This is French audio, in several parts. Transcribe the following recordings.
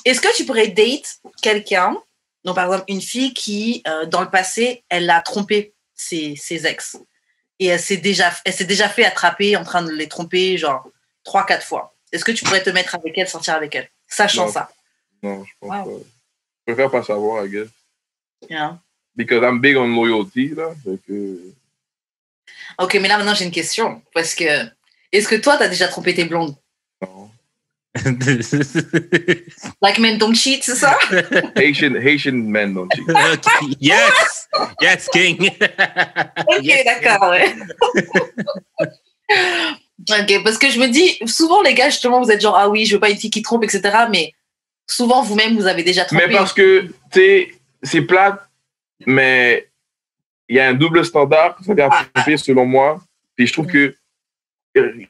est-ce que tu pourrais date quelqu'un, donc par exemple une fille qui, dans le passé, elle a trompé ses ex et elle s'est déjà fait attraper en train de les tromper genre 3-4 fois. Est-ce que tu pourrais te mettre avec elle, sortir avec elle, sachant ça? Non, je pense pas. Je préfère pas savoir, I guess. Yeah. Because I'm big on loyalty, là. Ok, mais là maintenant j'ai une question. Parce que, est-ce que toi, t'as déjà trompé tes blondes? Non. Like men don't cheat, c'est ça? Haitian men don't cheat. Okay. Yes, King. Ok, Yes, d'accord, ouais. Ok, parce que je me dis, souvent les gars, justement, vous êtes genre, ah oui, je veux pas une fille qui trompe, etc. Mais souvent, vous-même, vous avez déjà trompé. Mais parce que, tu sais, c'est plate, mais il y a un double standard que ça vient tromper, selon moi. Puis je trouve que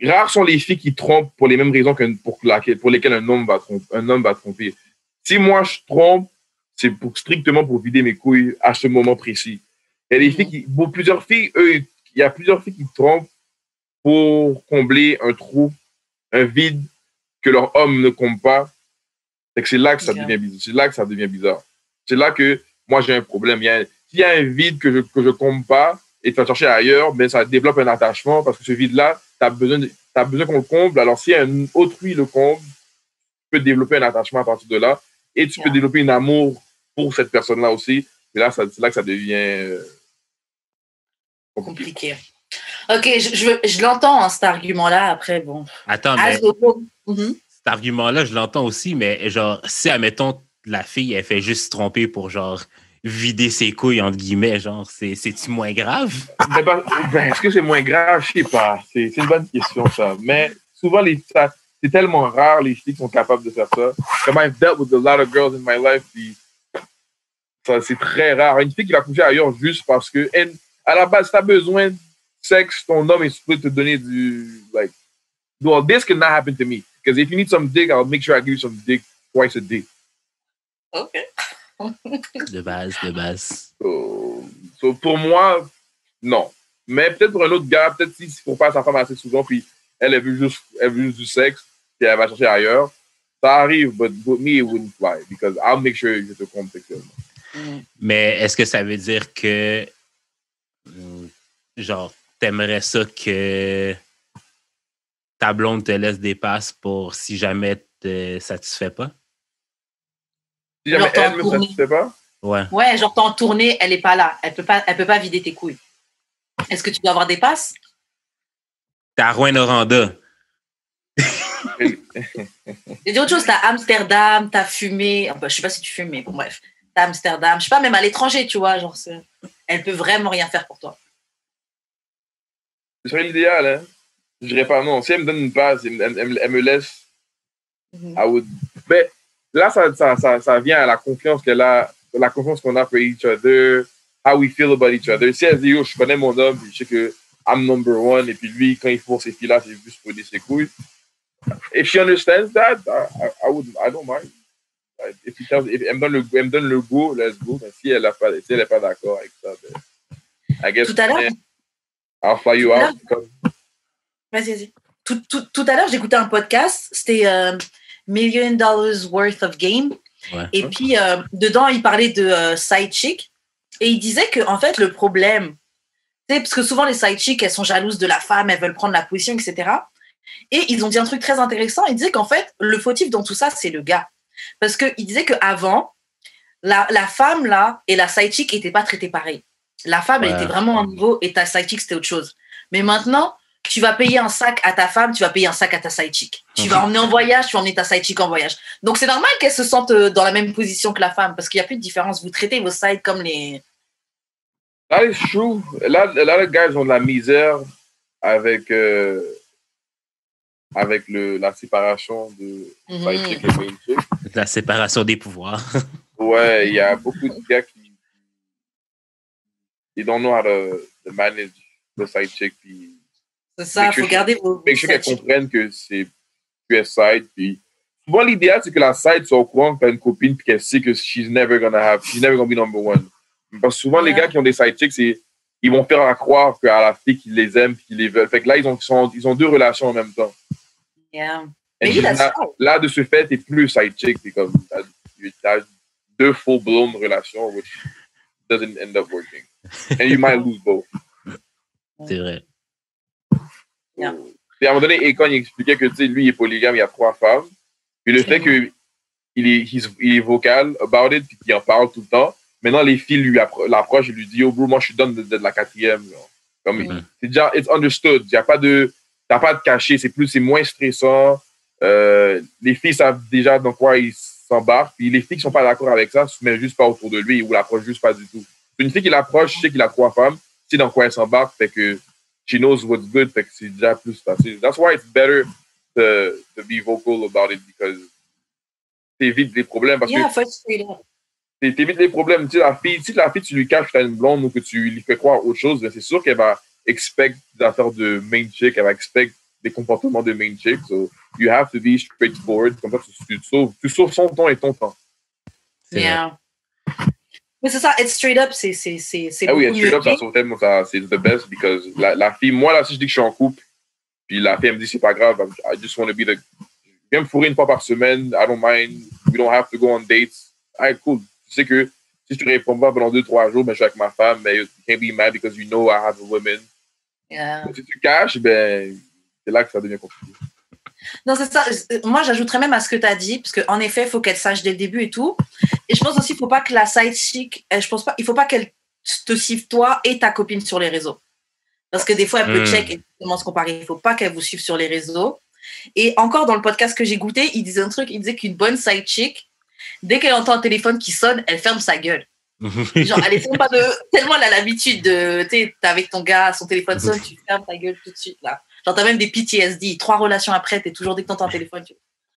rares sont les filles qui trompent pour les mêmes raisons pour lesquelles un homme va tromper. Si moi je trompe, c'est strictement pour vider mes couilles à ce moment précis. Il y a des filles il y a plusieurs filles qui trompent pour combler un trou, un vide que leur homme ne comble pas. C'est là que ça devient bizarre. C'est là que ça devient bizarre. C'est là que moi j'ai un problème. S'il y a un vide que je comble pas et tu vas chercher ailleurs, ben ça développe un attachement parce que ce vide-là, t'as besoin qu'on le comble. Alors si autrui le comble, tu peux développer un attachement à partir de là et tu peux développer un amour pour cette personne-là aussi. Et là, c'est là que ça devient compliqué. Ok, je l'entends, cet argument-là. Après, bon. Attends, mais cet argument-là, je l'entends aussi, mais genre, si, admettons, la fille, elle fait juste se tromper pour, genre, vider ses couilles, entre guillemets, genre, c'est-tu moins grave? Est-ce que c'est moins grave? Je sais pas. C'est une bonne question, ça. Mais souvent, c'est tellement rare, les filles qui sont capables de faire ça. Comme I've dealt with a lot of girls in my life, puis c'est très rare. Une fille qui va coucher ailleurs juste parce que, à la base, si t'as besoin de sexe, ton homme est supposé te donner well, this could not happen to me. Because if you need some dick, I'll make sure I give you some dick twice a day. Ok. De base. So, pour moi, non. Mais peut-être pour un autre gars, peut-être s'il faut faire sa femme assez souvent, puis elle veut juste du sexe, puis elle va chercher ailleurs, ça arrive, but me, it wouldn't fly, because I'll make sure je te compte sexuellement. Mais est-ce que ça veut dire que, genre, t'aimerais ça que ta blonde te laisse des passes pour si jamais te satisfait pas? Si jamais elle me satisfait pas? Ouais. Ouais, genre t'es en tournée, elle est pas là. Elle peut pas vider tes couilles. Est-ce que tu dois avoir des passes? T'as à Rouyn-Noranda. J'ai dit autre chose, t'as Amsterdam, t'as fumé. Enfin, je sais pas si tu fumes, mais bon, bref. T'as Amsterdam. Je sais pas, même à l'étranger, tu vois. Genre, elle peut vraiment rien faire pour toi. Ce serait l'idéal, hein? Je dirais pas non. Si elle me donne une passe, elle me laisse. I would. Mais là, ça vient à la confiance la confiance qu'on a pour each other, how we feel about each other. Si elle dit, yo, je connais mon homme, puis je sais que I'm number one, et puis lui, quand il faut ces filles-là, c'est juste pour ses couilles. If she understands that, I don't mind. If elle me donne le go, let's go. Mais si elle n'est pas d'accord avec ça, ben, I guess. Tout à l'heure. I'll fly you out. Vas-y. Tout à l'heure, j'écoutais un podcast, c'était $1 Million Worth of Game. Ouais. Et puis, dedans, il parlait de side chick. Et il disait que, en fait, le problème, parce que souvent, les side chicks, elles sont jalouses de la femme, elles veulent prendre la position, etc. Et ils ont dit un truc très intéressant. Ils disaient qu'en fait, le fautif dans tout ça, c'est le gars. Parce qu'il disait qu'avant, la femme, là, et la side chick n'étaient pas traitées pareil. La femme, elle était vraiment à un niveau, et ta side chick, c'était autre chose. Mais maintenant, tu vas payer un sac à ta femme, tu vas payer un sac à ta side chick. Tu vas emmener en voyage, tu vas emmener ta side chick en voyage. Donc, c'est normal qu'elles se sentent dans la même position que la femme, parce qu'il n'y a plus de différence. Vous traitez vos sides comme les... That is true. Là, les gars, ont de la misère avec la séparation de side chick et main chick. La séparation des pouvoirs. Ouais, il y a beaucoup de gars qui they don't know how to manage the side chick, puis c'est ça, il faut garder vos... Make sure qu'elles comprennent que c'est tu es side. Puis souvent, l'idéal, c'est que la side soit au courant que tu as une copine puis qu'elle sait que she's never gonna be number one. Parce que souvent, les gars qui ont des side chicks, ils vont faire croire qu'à la fille qu'ils les aiment puis qu'ils les veulent. Fait que là, ils ont deux relations en même temps. Yeah. Mais là, de ce fait, t'es plus side chick, t'es comme, t'as 2 full-blown relations, which doesn't end up working. And you might lose both. C'est vrai. Yeah. Et à un moment donné, Akon, il expliquait que, tu sais, lui, il est polygame, il y a 3 femmes. Puis le fait qu'il est vocal about it, puis qu'il en parle tout le temps, maintenant, les filles l'approchent et lui disent, oh, bro, moi, je suis donne de la 4e. Comme, c'est déjà, it's understood. T'as pas de cachet, c'est moins stressant. Les filles savent déjà dans quoi ils s'embarquent. Puis les filles qui sont pas d'accord avec ça se mettent juste pas autour de lui ou l'approchent juste pas du tout. Une fille qui l'approche, je sais qu'il a 3 femmes, tu sais dans quoi elle s'embarque, fait que she knows what's good, fait que c'est déjà plus facile. That's why it's better to be vocal about it, because t'évites les problèmes. Parce que t'évites les problèmes. Tu sais, si la fille, tu lui caches que t'as une blonde ou que tu lui fais croire autre chose, ben c'est sûr qu'elle va expect des affaires de main chick, elle va expect des comportements de main chick. So you have to be straightforward. Comme ça, tu sauves son temps et ton temps. Yeah. Mais c'est ça, être straight up, c'est oui, être straight up, ça sauve tellement, c'est the best, because la fille, moi, là, si je dis que je suis en couple, puis la fille, elle me dit, c'est pas grave, I just want to be the... Viens me fourrer une fois par semaine, I don't mind, we don't have to go on dates. Alright, cool. Tu sais que si tu réponds pas pendant 2-3 jours, ben, je suis avec ma femme, mais you can't be mad because you know I have a woman. Yeah. Si tu caches, ben, c'est là que ça devient compliqué. Non, c'est ça. Moi, j'ajouterais même à ce que tu as dit, parce qu'en effet, il faut qu'elle sache dès le début et tout. Et je pense aussi qu'il ne faut pas que la side chick, il ne faut pas qu'elle te suive toi et ta copine sur les réseaux. Parce que des fois, elle peut check et se comparer. Il ne faut pas qu'elle vous suive sur les réseaux. Et encore, dans le podcast que j'ai goûté, il disait un truc, il disait qu'une bonne side chick, dès qu'elle entend un téléphone qui sonne, elle ferme sa gueule. Genre, elle est pas tellement elle a l'habitude de, tu sais, t'es avec ton gars, son téléphone sonne, tu fermes ta gueule tout de suite, là. Genre, t'as même des PTSD. 3 relations après, t'es toujours, dès que t'entends un téléphone, tu